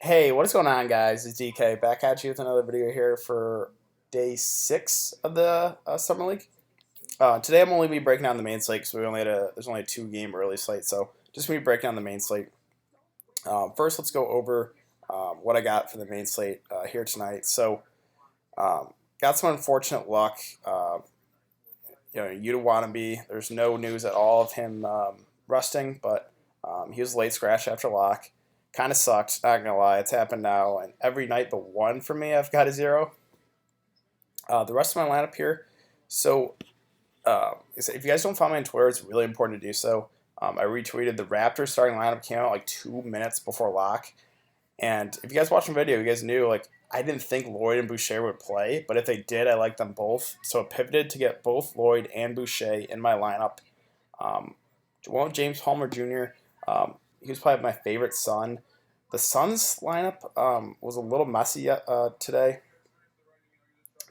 Hey, what is going on, guys? It's DK back at you with another video here for day 6 of the summer league. Today I'm only be breaking down the main slate because there's only a 2 game early slate, so just me breaking down the main slate. First, let's go over what I got for the main slate here tonight. So, got some unfortunate luck. Yuta Wannabe. There's no news at all of him resting, but he was late scratch after lock. Kind of sucked, not gonna lie. It's happened now, and every night but one for me, I've got a zero. The rest of my lineup here. So, if you guys don't follow me on Twitter, it's really important to do so. I retweeted the Raptors starting lineup came out like 2 minutes before lock, and if you guys watched the video, you guys knew like I didn't think Lloyd and Boucher would play, but if they did, I liked them both. So I pivoted to get both Lloyd and Boucher in my lineup. James Palmer Jr. He was probably my favorite Sun. The Suns lineup was a little messy today.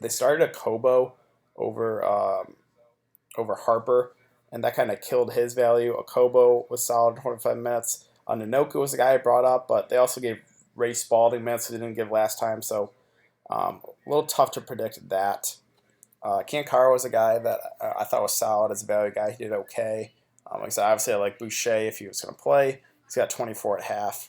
They started a Kobo over over Harper, and that kind of killed his value. A Kobo was solid 25 minutes. Nanoku was the guy I brought up, but they also gave Ray Spalding minutes they didn't give last time, so a little tough to predict that. Kankara was a guy that I thought was solid as a value guy. He did okay. Like I said, obviously I like Boucher if he was going to play. He's got 24 at half.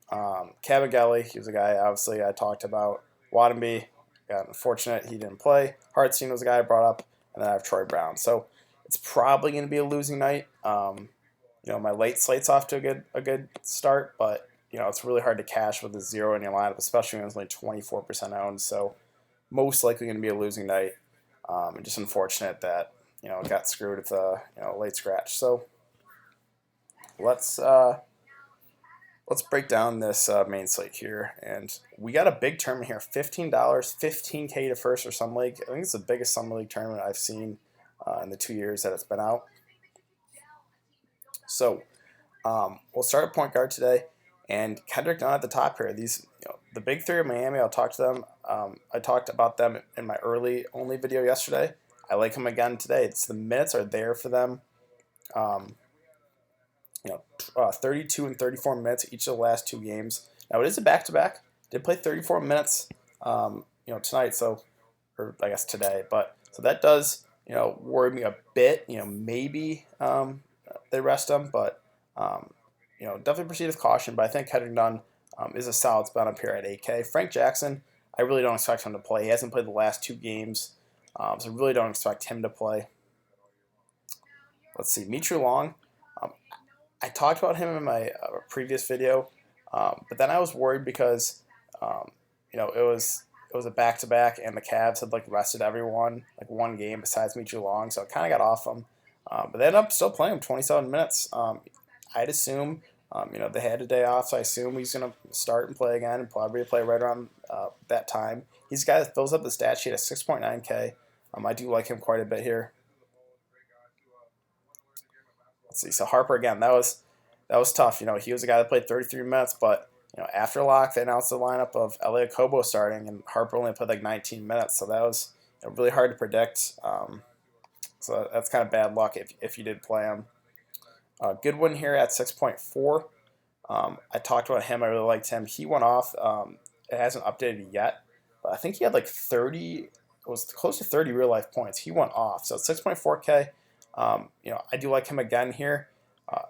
Kabageli, he was a guy obviously I talked about. Waddenby, got unfortunate he didn't play. Hartstein was a guy I brought up, and then I have Troy Brown. So it's probably going to be a losing night. My late slate's off to a good start, but it's really hard to cash with a zero in your lineup, especially when it's only 24% owned. So most likely going to be a losing night. And just unfortunate that it got screwed with a late scratch. So let's break down this main slate here, and we got a big tournament here. $15, $15K to first for Summer League. I think it's the biggest Summer League tournament I've seen in the 2 years that it's been out. So we'll start at point guard today, and Kendrick Nunn at the top here. These the big three of Miami. I'll talk to them. I talked about them in my early only video yesterday. I like them again today. The minutes are there for them. 32 and 34 minutes each of the last 2 games. Now it is a back-to-back. Did play 34 minutes, tonight. So, or I guess today. But so that does, worry me a bit. Maybe they rest him, but definitely proceed with caution. But I think Kendrick Nunn is a solid spot up here at 8K. Frank Jackson, I really don't expect him to play. He hasn't played the last 2 games, so I really don't expect him to play. Let's see, Mitri Long. I talked about him in my previous video, but then I was worried because it was a back-to-back, and the Cavs had rested everyone one game besides Mitri Long, so I kind of got off him. But they ended up still playing him 27 minutes. I'd assume they had a day off, so I assume he's going to start and play again and probably play right around that time. He's a guy that fills up the stat sheet at 6.9K. I do like him quite a bit here. Let's see. So Harper again, that was tough. He was a guy that played 33 minutes, but after lock they announced the lineup of Elliot Kobo starting, and Harper only played 19 minutes, so that was really hard to predict. So that's kind of bad luck if you did play him. Goodwin here at 6.4. I talked about him. I really liked him. He went off. It hasn't updated yet, but I think he had 30. It was close to 30 real life points. He went off. So 6.4K. I do like him again here.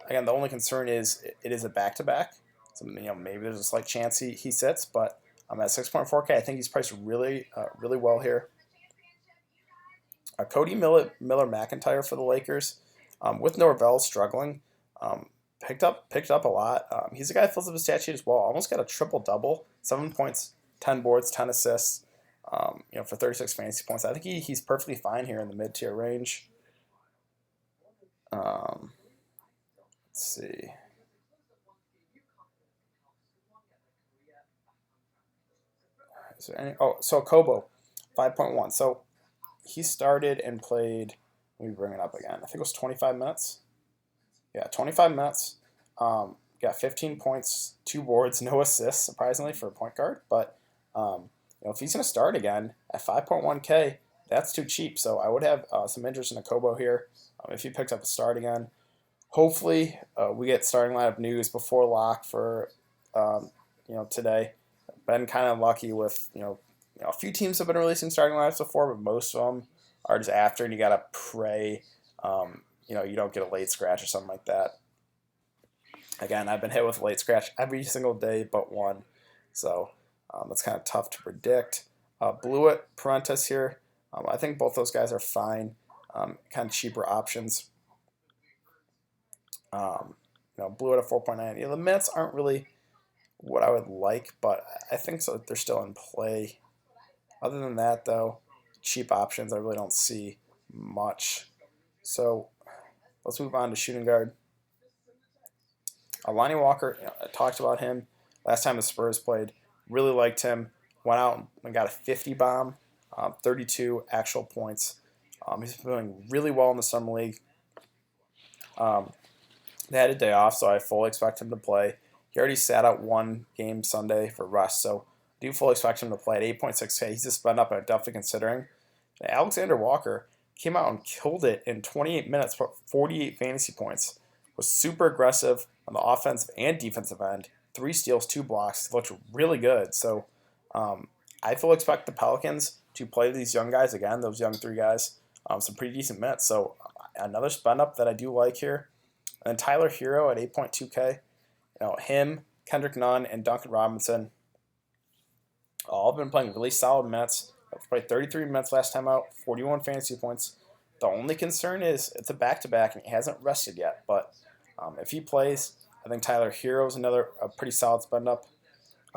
Again, the only concern is it is a back-to-back. So maybe there's a slight chance he sits, but at 6.4K, I think he's priced really well here. Cody Miller McIntyre for the Lakers, with Norvell struggling, picked up a lot. He's a guy that fills up his stat sheet as well. Almost got a triple-double, 7 points, 10 boards, 10 assists. For 36 fantasy points. I think he's perfectly fine here in the mid-tier range. Let's see. Is there any? Oh, so Kobo, 5.1. So he started and played. Let me bring it up again. I think it was 25 minutes. Yeah, 25 minutes. Got 15 points, 2 boards, no assists, surprisingly for a point guard. But if he's going to start again at 5.1K, that's too cheap. So I would have some interest in a Kobo here if he picks up a start again. Hopefully, we get starting lineup news before lock for today. Been kind of lucky with a few teams have been releasing starting lineups before, but most of them are just after, and you gotta pray, you don't get a late scratch or something like that. Again, I've been hit with a late scratch every single day but one, so that's kind of tough to predict. Blewett, Parentis here. I think both those guys are fine. Kind of cheaper options. Blewett at 4.9. The minutes aren't really what I would like, but I think so. They're still in play. Other than that, though, cheap options I really don't see much. So let's move on to shooting guard. Lonnie Walker, I talked about him last time the Spurs played. Really liked him. Went out and got a 50 bomb, 32 actual points. He's been doing really well in the summer league. They had a day off, so I fully expect him to play. He already sat out one game Sunday for rest, so I do fully expect him to play at 8.6K. He's just spent up, and I'm definitely considering. Alexander Walker came out and killed it in 28 minutes, for 48 fantasy points. Was super aggressive on the offensive and defensive end. 3 steals, 2 blocks. Looked really good. So I fully expect the Pelicans to play these young guys again, those young 3 guys, some pretty decent minutes. So another spend up that I do like here. And then Tyler Hero at 8.2K. Him, Kendrick Nunn, and Duncan Robinson all have been playing really solid minutes. Played 33 minutes last time out, 41 fantasy points. The only concern is it's a back-to-back and he hasn't rested yet. But if he plays, I think Tyler Hero is a pretty solid spend up.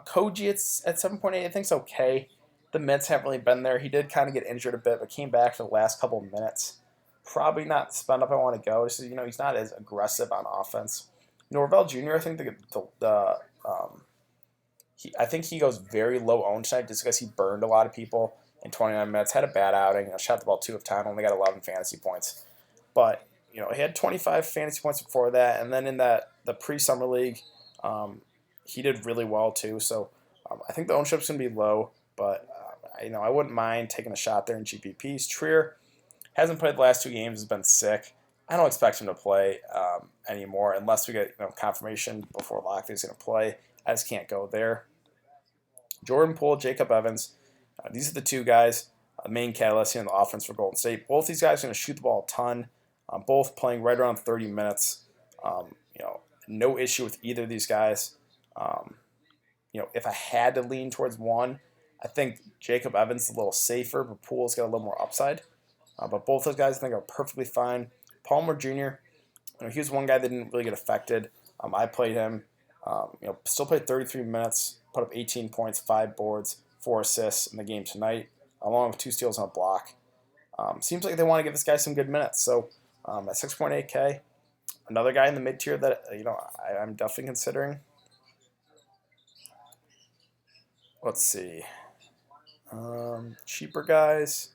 Koji at 7.8, I think it's okay. The minutes haven't really been there. He did kind of get injured a bit, but came back for the last couple of minutes. Probably not the spend up I want to go. Just he's not as aggressive on offense. Norvell Jr., I think I think he goes very low owned tonight just because he burned a lot of people in 29 minutes. Had a bad outing. Shot the ball 2 of 10. Only got 11 fantasy points. But he had 25 fantasy points before that, and then in the pre-summer league, he did really well too. So I think the ownership's gonna be low, but I wouldn't mind taking a shot there in GPPs. Trier hasn't played the last 2 games. Has been sick. I don't expect him to play anymore unless we get confirmation before lock that he's gonna play. I just can't go there. Jordan Poole, Jacob Evans. These are the 2 guys, main catalysts in the offense for Golden State. Both these guys are going to shoot the ball a ton. Both playing right around 30 minutes. No issue with either of these guys. If I had to lean towards one, I think Jacob Evans is a little safer, but Poole's got a little more upside. But both those guys I think are perfectly fine. Palmer Jr., he was one guy that didn't really get affected. I played him. Still played 33 minutes, put up 18 points, 5 boards, 4 assists in the game tonight, along with 2 steals on a block. Seems like they want to give this guy some good minutes. So at 6.8K, another guy in the mid tier that I'm definitely considering. Let's see, cheaper guys.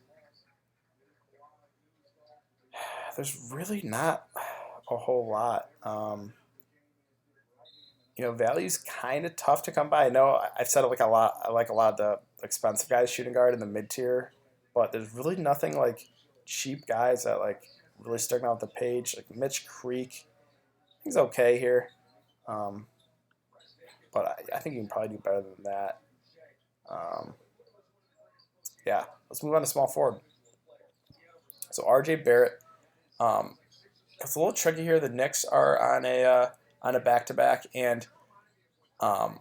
There's really not a whole lot. Value's kind of tough to come by. I know I've said it like a lot. I like a lot of the expensive guys shooting guard in the mid tier, but there's really nothing like cheap guys that really sticking out the page. Like Mitch Creek, he's okay here, but I think you can probably do better than that. Yeah, let's move on to small forward. So R.J. Barrett, it's a little tricky here. The Knicks are on a back-to-back, and I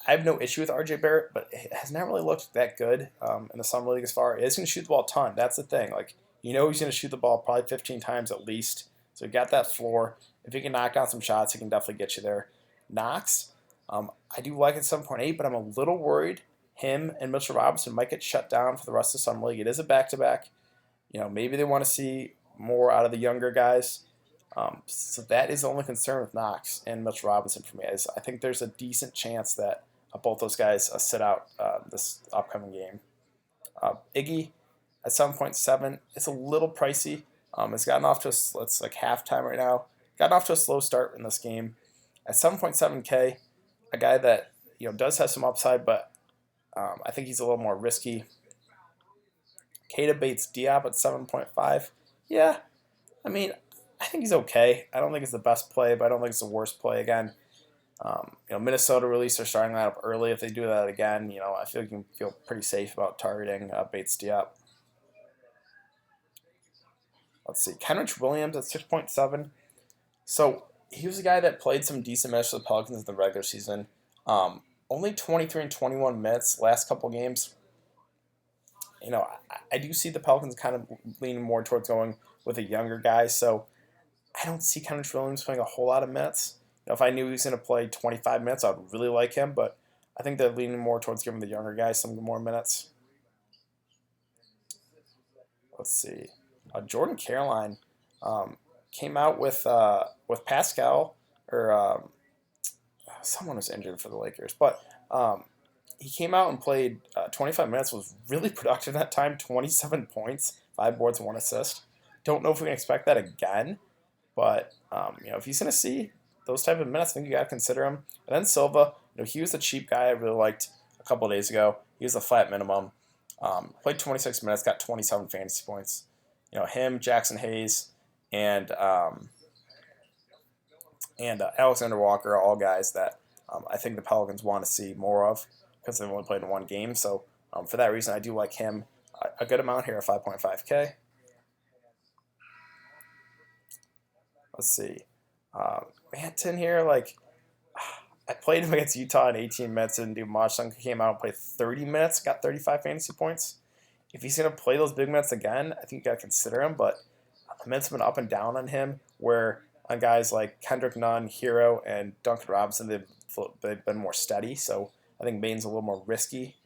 have no issue with R.J. Barrett, but it has not really looked that good in the summer league as far. He's going to shoot the ball a ton. That's the thing. He's going to shoot the ball probably 15 times at least. So he got that floor. If he can knock down some shots, he can definitely get you there. Knox, I do like it 7.8, but I'm a little worried him and Mitchell Robinson might get shut down for the rest of the summer league. It is a back-to-back. Maybe they want to see more out of the younger guys. So that is the only concern with Knox and Mitchell Robinson for me. I think there's a decent chance that both those guys sit out this upcoming game. Iggy at 7.7, it's a little pricey. It's gotten off to it's like halftime right now. Gotten off to a slow start in this game. At 7.7K, a guy that does have some upside, but I think he's a little more risky. Keita Bates-Diop at 7.5. Yeah, I think he's okay. I don't think it's the best play, but I don't think it's the worst play. Again, Minnesota released their starting lineup early. If they do that again, I feel like you can feel pretty safe about targeting Bates Diop. Let's see, Kenrich Williams at 6.7. So he was a guy that played some decent minutes for the Pelicans in the regular season. Only 23 and 21 minutes last couple games. I do see the Pelicans kind of leaning more towards going with a younger guy. So I don't see Kenrich Williams playing a whole lot of minutes. If I knew he was going to play 25 minutes, I would really like him. But I think they're leaning more towards giving the younger guys some more minutes. Let's see. Jordan Caroline came out with Pascal, or someone was injured for the Lakers, but he came out and played 25 minutes, was really productive that time, 27 points, 5 boards, 1 assist. Don't know if we can expect that again, but if he's going to see those type of minutes, I think you got to consider him. And then Silva, he was the cheap guy I really liked a couple of days ago. He was a flat minimum. Played 26 minutes, got 27 fantasy points. Him, Jackson Hayes, and Alexander Walker are all guys that I think the Pelicans want to see more of because they've only played in one game. So for that reason, I do like him a good amount here at 5.5K. Let's see. Manton here, I played him against Utah in 18 minutes, didn't do much. Then came out and played 30 minutes, got 35 fantasy points. If he's going to play those big minutes again, I think you got to consider him. But the minutes have been up and down on him, where on guys like Kendrick Nunn, Hero, and Duncan Robinson, they've been more steady. So I think Maine's a little more risky.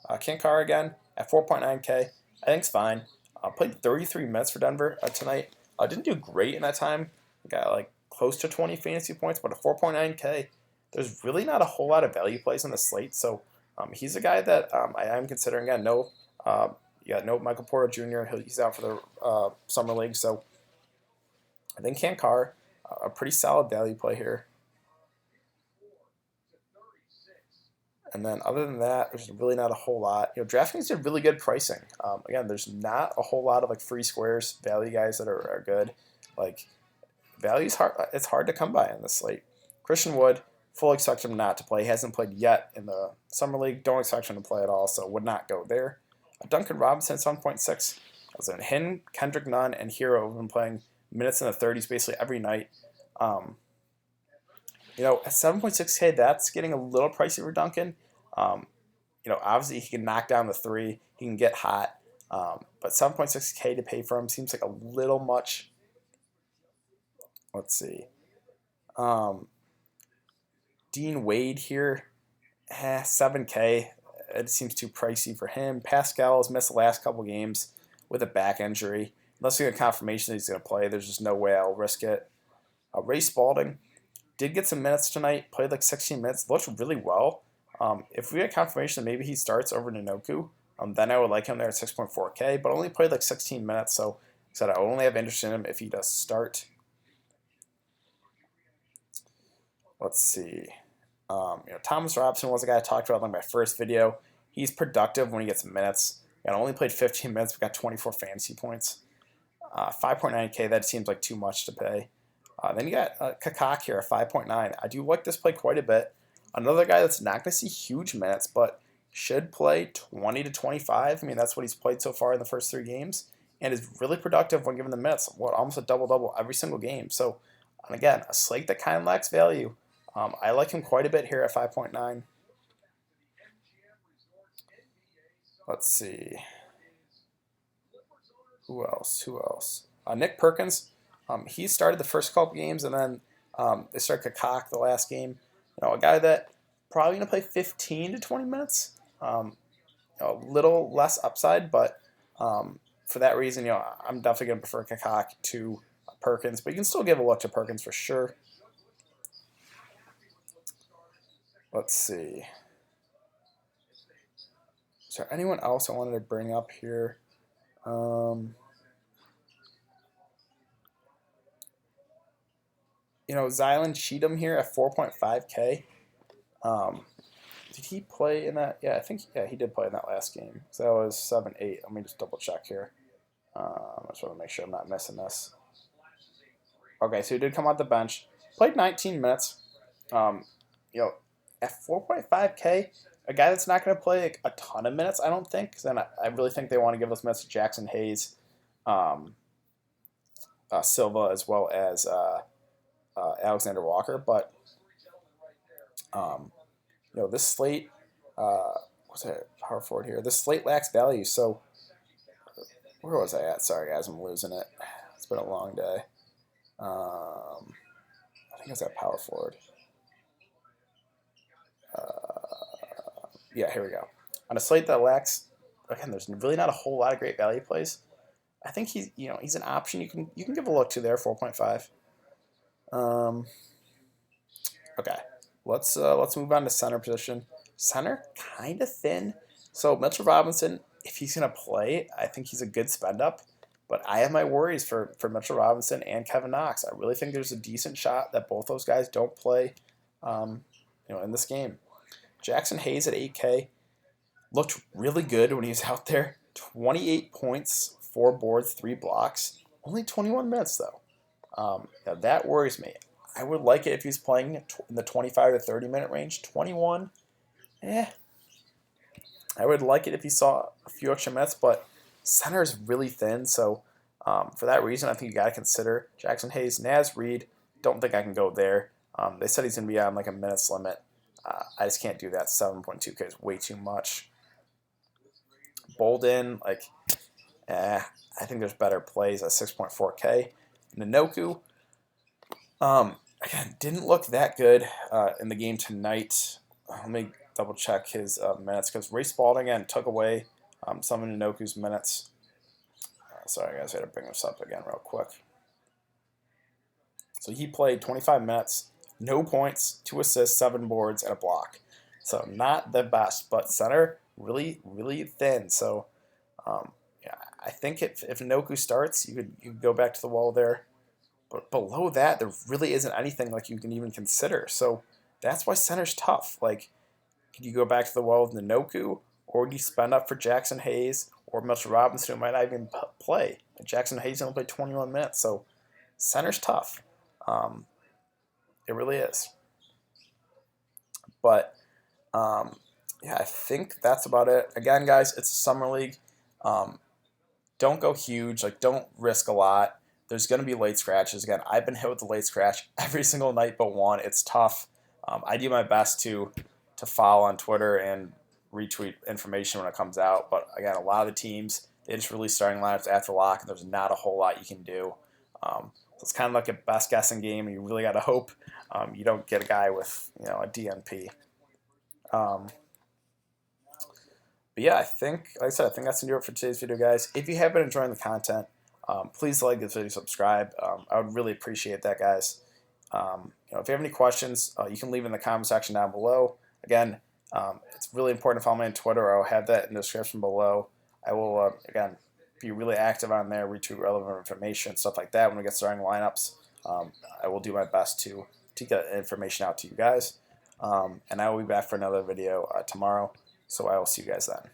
Kankar again at 4.9K. I think it's fine. Played 33 minutes for Denver tonight. Didn't do great in that time. Got close to 20 fantasy points, but a 4.9K. There's really not a whole lot of value plays on the slate, so he's a guy that I am considering. Again, no Michael Porter Jr. He's out for the summer league, so I think Kankar, a pretty solid value play here. And then other than that, there's really not a whole lot. DraftKings did really good pricing. Again, there's not a whole lot of free squares value guys that are good. Value's hard. It's hard to come by on this slate. Christian Wood, fully expect him not to play. He hasn't played yet in the summer league. Don't expect him to play at all, so would not go there. Duncan Robinson, 7.6. So him, Kendrick Nunn, and Hero have been playing minutes in the 30s basically every night. At 7.6K, that's getting a little pricey for Duncan. Obviously he can knock down the three. He can get hot. But 7.6K to pay for him seems like a little much. Let's see. Dean Wade here, 7K. It seems too pricey for him. Pascal has missed the last couple games with a back injury. Unless we get confirmation that he's going to play, there's just no way I'll risk it. Ray Spalding did get some minutes tonight, played 16 minutes, looked really well. If we get confirmation that maybe he starts over Ninoku, then I would like him there at 6.4K, but only played 16 minutes, so I said I only have interest in him if he does start. Let's see. Thomas Robinson was a guy I talked about in my first video. He's productive when he gets minutes. Only played 15 minutes, but got 24 fantasy points. 5.9K, that seems like too much to pay. Then you got Kakak here at 5.9. I do like this play quite a bit. Another guy that's not going to see huge minutes, but should play 20 to 25. That's what he's played so far in the first 3 games, and is really productive when given the minutes. Almost a double-double every single game. So, and again, a slate that kind of lacks value. I like him quite a bit here at 5.9. Let's see. Who else? Nick Perkins. He started the first couple games, and then they started Kakak the last game. A guy that probably going to play 15 to 20 minutes. A little less upside, but for that reason, I'm definitely going to prefer Kakak to Perkins. But you can still give a look to Perkins for sure. Let's see. Is there anyone else I wanted to bring up here? Zylan Cheatham here at 4.5K. Did he play in that? Yeah, he did play in that last game. So that was 7-8. Let me just double check here. I just want to make sure I'm not missing this. Okay, so he did come off the bench. Played 19 minutes. You know, at 4.5K, a guy that's not going to play like a ton of minutes, I don't think. Because then I really think they want to give those minutes to Jackson Hayes, Silva, as well as Alexander Walker. But this slate, what's that power forward here? This slate lacks value. So where was I at? Sorry, guys, I'm losing it. It's been a long day. I think it's at power forward. Yeah, here we go. On a slate that lacks, again, there's really not a whole lot of great value plays. I think he's an option you can give a look to there. 4.5. Okay, let's move on to center position. Center kind of thin. So Mitchell Robinson, if he's gonna play, I think he's a good spend up. But I have my worries for Mitchell Robinson and Kevin Knox. I really think there's a decent shot that both those guys don't play, in this game. Jackson Hayes at 8K looked really good when he was out there. 28 points, 4 boards, 3 blocks. Only 21 minutes though. That worries me. I would like it if he's playing in the 25 to 30 minute range. 21, I would like it if he saw a few extra minutes, but center is really thin. So for that reason, I think you got to consider Jackson Hayes. Naz Reid, don't think I can go there. They said he's going to be on like a minutes limit. I just can't do that. 7.2K is way too much. Bolden, I think there's better plays at 6.4K. Nanoku, again, didn't look that good in the game tonight. Let me double check his minutes because Ray Spalding again took away some of Nanoku's minutes. Sorry, guys, I had to bring this up again real quick. So he played 25 minutes, no points, 2 assists, 7 boards, and a block. So not the best, but center really, really thin. So I think if Nanoku starts, you could go back to the wall there. But below that, there really isn't anything like you can even consider. So that's why center's tough. Like, could you go back to the wall with Nanoku, or do you spend up for Jackson Hayes or Mitchell Robinson, who might not even play? And Jackson Hayes only played 21 minutes, so center's tough. It really is. But I think that's about it. Again, guys, it's a summer league. Don't go huge. Don't risk a lot. There's going to be late scratches. Again, I've been hit with the late scratch every single night but one. It's tough. I do my best to follow on Twitter and retweet information when it comes out. But again, a lot of the teams, they just release starting lineups after lock, and there's not a whole lot you can do. So it's kind of like a best guessing game, and you really got to hope you don't get a guy with a DNP. But yeah, I think that's going to do it for today's video, guys. If you have been enjoying the content, please like this video, subscribe. I would really appreciate that, guys. If you have any questions, you can leave in the comment section down below. Again, it's really important to follow me on Twitter. I'll have that in the description below. I will, again, be really active on there, retweet relevant information, stuff like that when we get starting lineups. I will do my best to get information out to you guys. And I will be back for another video tomorrow. So I will see you guys then.